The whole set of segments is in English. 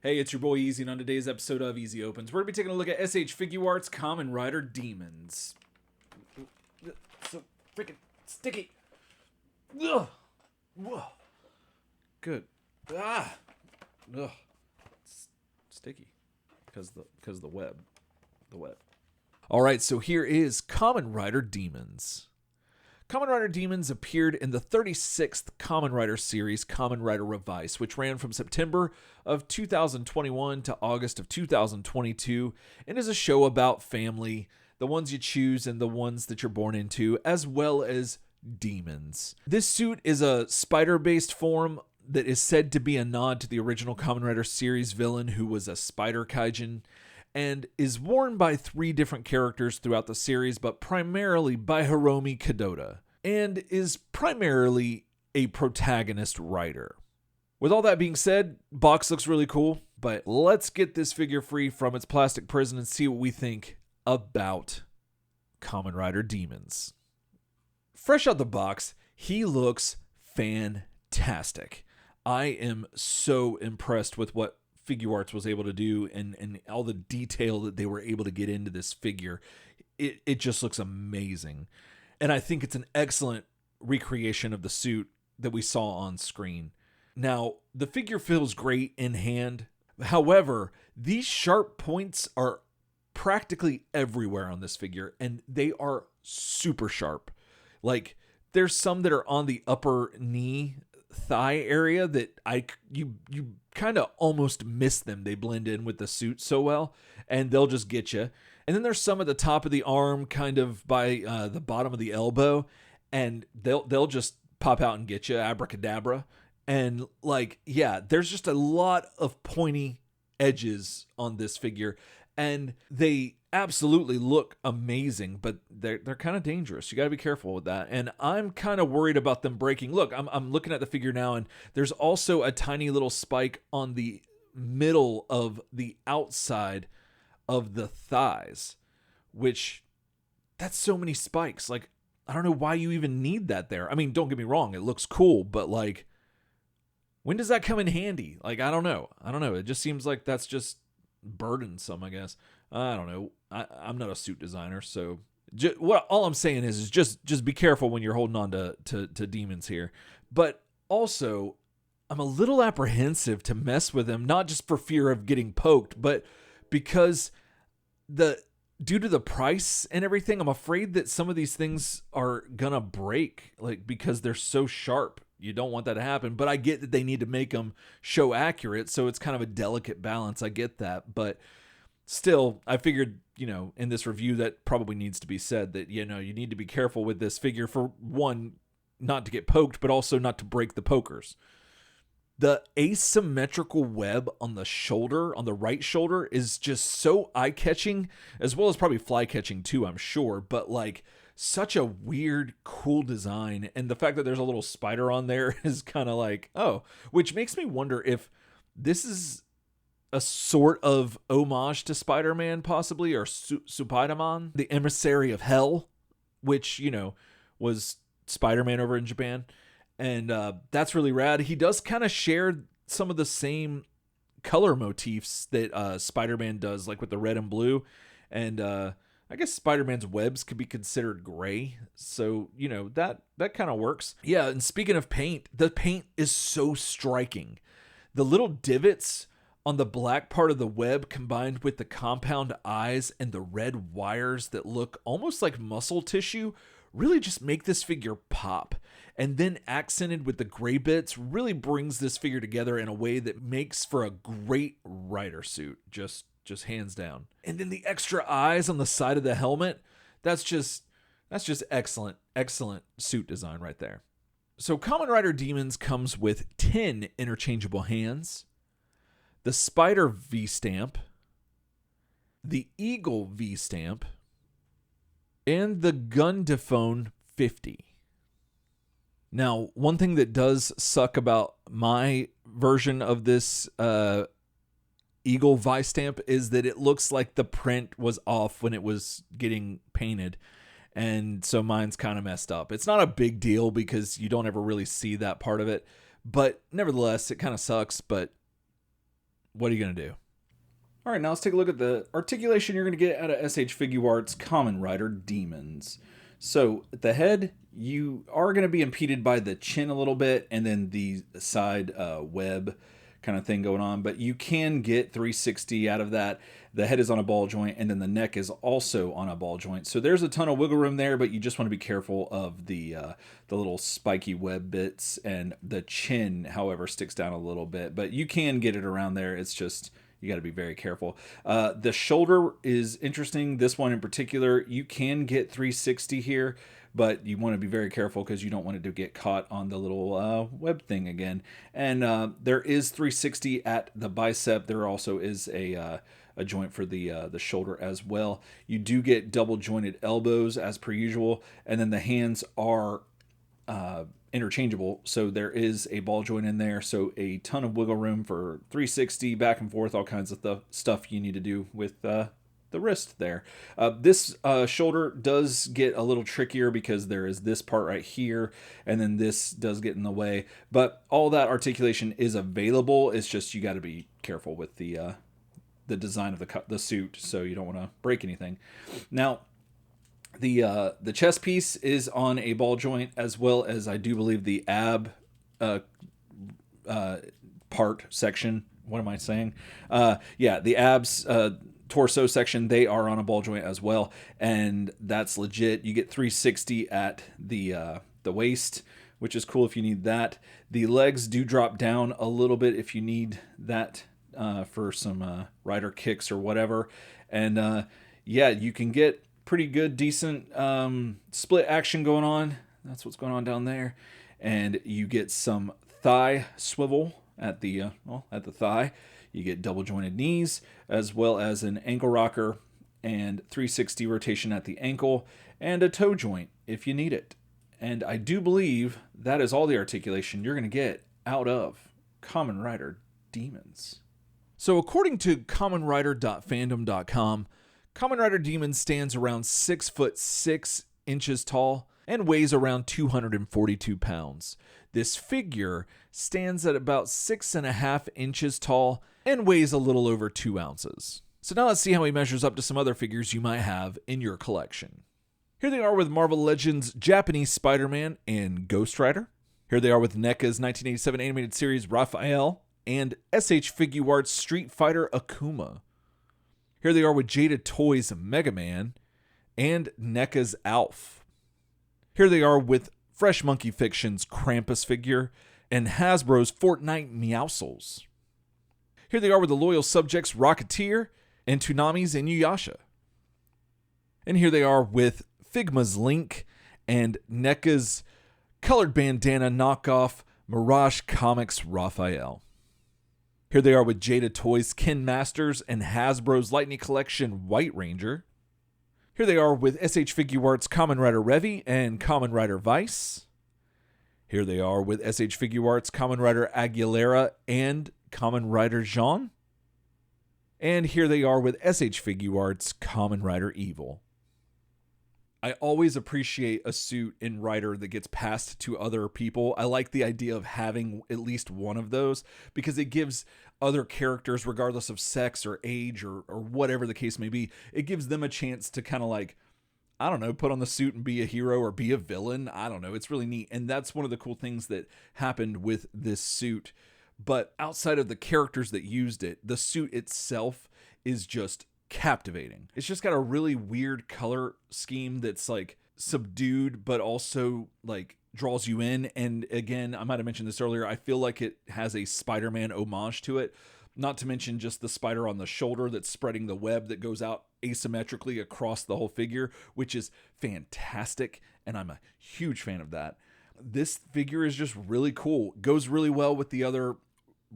Hey, it's your boy Easy, and on today's episode of Easy Opens, we're going to be taking a look at SH Figuarts Kamen Rider Demons. So freaking sticky. Ugh. Whoa. Good. Ah. Ugh. It's sticky. Because the web. The web. Alright, so here is Kamen Rider Demons. Kamen Rider Demons appeared in the 36th Kamen Rider series, Kamen Rider Revice, which ran from September of 2021 to August of 2022, and is a show about family, the ones you choose and the ones that you're born into, as well as demons. This suit is a spider-based form that is said to be a nod to the original Kamen Rider series villain, who was a spider kaijin, and is worn by 3 different characters throughout the series, but primarily by Hiromi Kadota, and is primarily a protagonist writer. With all that being said, box looks really cool, but let's get this figure free from its plastic prison and see what we think about Kamen Rider Demons. Fresh out the box, he looks fantastic. I am so impressed with what Figuarts was able to do and all the detail that they were able to get into this figure. It just looks amazing. And I think it's an excellent recreation of the suit that we saw on screen. Now, the figure feels great in hand. However, these sharp points are practically everywhere on this figure, and they are super sharp. Like, there's some that are on the upper knee thigh area that you kind of almost miss them. They blend in with the suit so well, and they'll just get you. And then there's some at the top of the arm, kind of by the bottom of the elbow, and they'll just pop out and get you, abracadabra. And there's just a lot of pointy edges on this figure, and they absolutely look amazing, but they're kind of dangerous. You got to be careful with that. And I'm kind of worried about them breaking. Look, I'm looking at the figure now, and there's also a tiny little spike on the middle of the outside of the thighs, which that's so many spikes. Like, I don't know why you even need that there. I mean, don't get me wrong, it looks cool, but like, when does that come in handy? Like, I don't know. It just seems like that's just burdensome, I guess. I don't know. I'm not a suit designer, so all I'm saying is just be careful when you're holding on to demons here. But also, I'm a little apprehensive to mess with them, not just for fear of getting poked, but because due to the price and everything, I'm afraid that some of these things are gonna break, like, because they're so sharp. You don't want that to happen, but I get that they need to make them show accurate, so it's kind of a delicate balance. I get that, but still, I figured, in this review that probably needs to be said that, you need to be careful with this figure, for one, not to get poked, but also not to break the pokers. The asymmetrical web on the shoulder, on the right shoulder, is just so eye-catching, as well as probably fly-catching too, I'm sure, but like, such a weird, cool design. And the fact that there's a little spider on there is kind of like, oh, which makes me wonder if this is a sort of homage to Spider-Man, possibly, or Spider-Man, the emissary of hell, which, was Spider-Man over in Japan. And that's really rad. He does kind of share some of the same color motifs that Spider-Man does, like with the red and blue. And I guess Spider-Man's webs could be considered gray. So, that kind of works. Yeah, and speaking of paint, the paint is so striking. The little divots on the black part of the web, combined with the compound eyes and the red wires that look almost like muscle tissue, really just make this figure pop. And then accented with the gray bits really brings this figure together in a way that makes for a great rider suit, just hands down. And then the extra eyes on the side of the helmet, that's just excellent suit design right there. So Kamen Rider Demons comes with 10 interchangeable hands, the Spider V-Stamp, the Eagle V-Stamp, and the Gundaphone 50. Now, one thing that does suck about my version of this Eagle V-Stamp is that it looks like the print was off when it was getting painted. And so mine's kind of messed up. It's not a big deal because you don't ever really see that part of it. But nevertheless, it kind of sucks. But what are you going to do? All right, now let's take a look at the articulation you're going to get out of SH Figuarts Kamen Rider Demons. So at the head, you are going to be impeded by the chin a little bit and then the side web kind of thing going on, but you can get 360 out of that. The head is on a ball joint and then the neck is also on a ball joint. So there's a ton of wiggle room there, but you just want to be careful of the little spiky web bits, and the chin, however, sticks down a little bit, but you can get it around there. It's just, you got to be very careful. The shoulder is interesting. This one in particular, you can get 360 here, but you want to be very careful because you don't want it to get caught on the little web thing again. And there is 360 at the bicep. There also is a joint for the shoulder as well. You do get double jointed elbows as per usual, and then the hands are interchangeable, so there is a ball joint in there, so a ton of wiggle room for 360 back and forth, all kinds of stuff you need to do with the wrist there. This shoulder does get a little trickier because there is this part right here, and then this does get in the way, but all that articulation is available. It's just you got to be careful with the design of the suit, so you don't want to break anything. Now, the chest piece is on a ball joint, as well as I do believe the ab part section. What am I saying? Yeah, the abs torso section, they are on a ball joint as well, and that's legit. You get 360 at the waist, which is cool if you need that. The legs do drop down a little bit if you need that for some rider kicks or whatever. And yeah, you can get pretty good, decent split action going on. That's what's going on down there. And you get some thigh swivel at the thigh. You get double jointed knees, as well as an ankle rocker and 360 rotation at the ankle, and a toe joint if you need it. And I do believe that is all the articulation you're going to get out of Kamen Rider Demons. So according to KamenRider.fandom.com, Kamen Rider Demon stands around 6'6" tall and weighs around 242 pounds. This figure stands at about 6.5 inches tall and weighs a little over 2 ounces. So now let's see how he measures up to some other figures you might have in your collection. Here they are with Marvel Legends Japanese Spider-Man and Ghost Rider. Here they are with NECA's 1987 animated series Raphael and SH Figuarts Street Fighter Akuma. Here they are with Jada Toys Mega Man and NECA's Alf. Here they are with Fresh Monkey Fiction's Krampus figure and Hasbro's Fortnite Meowscles. Here they are with the Loyal Subjects Rocketeer and Toonami's Inuyasha. And here they are with Figma's Link and NECA's colored bandana knockoff Mirage Comics Raphael. Here they are with Jada Toys Ken Masters and Hasbro's Lightning Collection White Ranger. Here they are with SH Figuarts Kamen Rider Revi and Kamen Rider Vice. Here they are with SH Figuarts Kamen Rider Aguilera and Kamen Rider Jean. And here they are with SH Figuarts Kamen Rider Evil. I always appreciate a suit in Rider that gets passed to other people. I like the idea of having at least one of those because it gives other characters, regardless of sex or age or whatever the case may be, it gives them a chance to kind of like, I don't know, put on the suit and be a hero or be a villain. I don't know. It's really neat. And that's one of the cool things that happened with this suit. But outside of the characters that used it, the suit itself is just captivating. It's just got a really weird color scheme that's like subdued, but also like draws you in. And again, I might have mentioned this earlier, I feel like it has a Spider-Man homage to it. Not to mention just the spider on the shoulder that's spreading the web that goes out asymmetrically across the whole figure, which is fantastic. And I'm a huge fan of that. This figure is just really cool. Goes really well with the other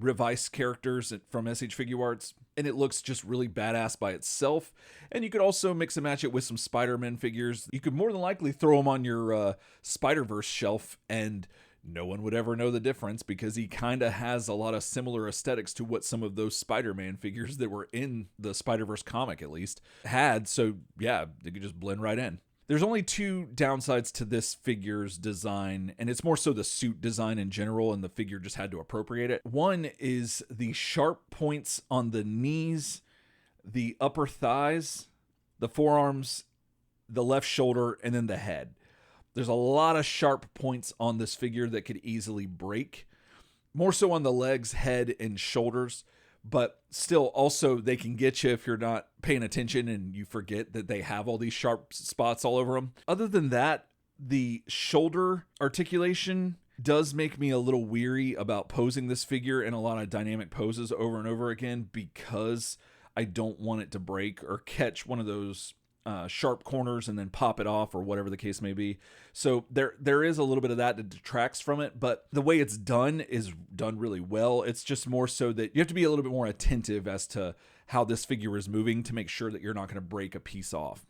Revice characters from SH Figuarts, and it looks just really badass by itself. And you could also mix and match it with some Spider-Man figures. You could more than likely throw them on your Spider-Verse shelf, and no one would ever know the difference because he kind of has a lot of similar aesthetics to what some of those Spider-Man figures that were in the Spider-Verse comic, at least, had. So yeah, they could just blend right in. There's only two downsides to this figure's design, and it's more so the suit design in general, and the figure just had to appropriate it. One is the sharp points on the knees, the upper thighs, the forearms, the left shoulder, and then the head. There's a lot of sharp points on this figure that could easily break. More so on the legs, head, and shoulders. But still, also, they can get you if you're not paying attention and you forget that they have all these sharp spots all over them. Other than that, the shoulder articulation does make me a little weary about posing this figure in a lot of dynamic poses over and over again, because I don't want it to break or catch one of those sharp corners and then pop it off, or whatever the case may be. So there is a little bit of that detracts from it, but the way it's done is done really well. It's just more so that you have to be a little bit more attentive as to how this figure is moving to make sure that you're not going to break a piece off.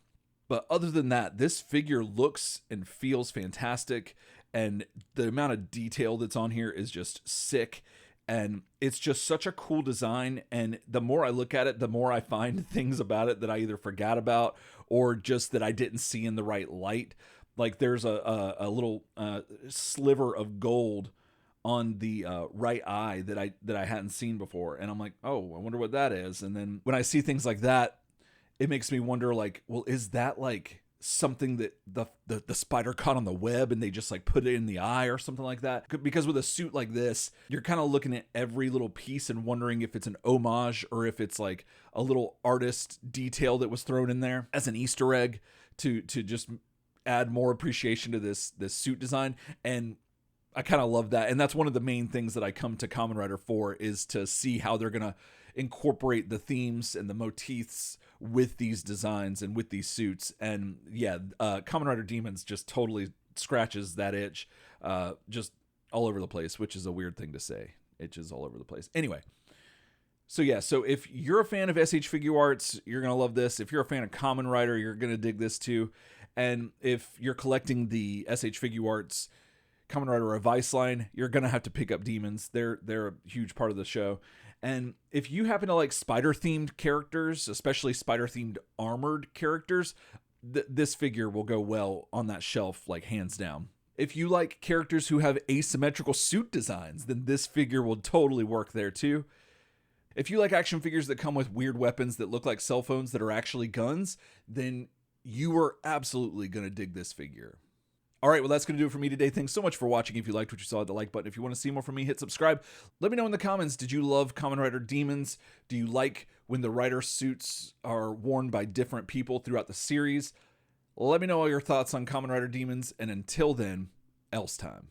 But other than that, this figure looks and feels fantastic, and the amount of detail that's on here is just sick. And it's just such a cool design, and the more I look at it, the more I find things about it that I either forgot about or just that I didn't see in the right light. Like there's a little sliver of gold on the right eye that I hadn't seen before, and I'm like, oh, I wonder what that is. And then when I see things like that, it makes me wonder, like, well, is that like something that the spider caught on the web and they just like put it in the eye or something like that? Because with a suit like this, you're kind of looking at every little piece and wondering if it's an homage or if it's like a little artist detail that was thrown in there as an Easter egg to just add more appreciation to this suit design. And I kind of love that. And that's one of the main things that I come to Kamen Rider for, is to see how they're going to incorporate the themes and the motifs with these designs and with these suits. And yeah, Kamen Rider Demons just totally scratches that itch, just all over the place, which is a weird thing to say. Itches all over the place. Anyway, so yeah, so if you're a fan of SH Figuarts, you're going to love this. If you're a fan of Kamen Rider, you're going to dig this too. And if you're collecting the SH Figuarts Kamen Rider Revice line, you're going to have to pick up Demons. They're a huge part of the show. And if you happen to like spider-themed characters, especially spider-themed armored characters, this figure will go well on that shelf, like hands down. If you like characters who have asymmetrical suit designs, then this figure will totally work there too. If you like action figures that come with weird weapons that look like cell phones that are actually guns, then you are absolutely going to dig this figure. All right, well, that's going to do it for me today. Thanks so much for watching. If you liked what you saw, hit the like button. If you want to see more from me, hit subscribe. Let me know in the comments, did you love Kamen Rider Demons? Do you like when the rider suits are worn by different people throughout the series? Let me know all your thoughts on Kamen Rider Demons, and until then, else time.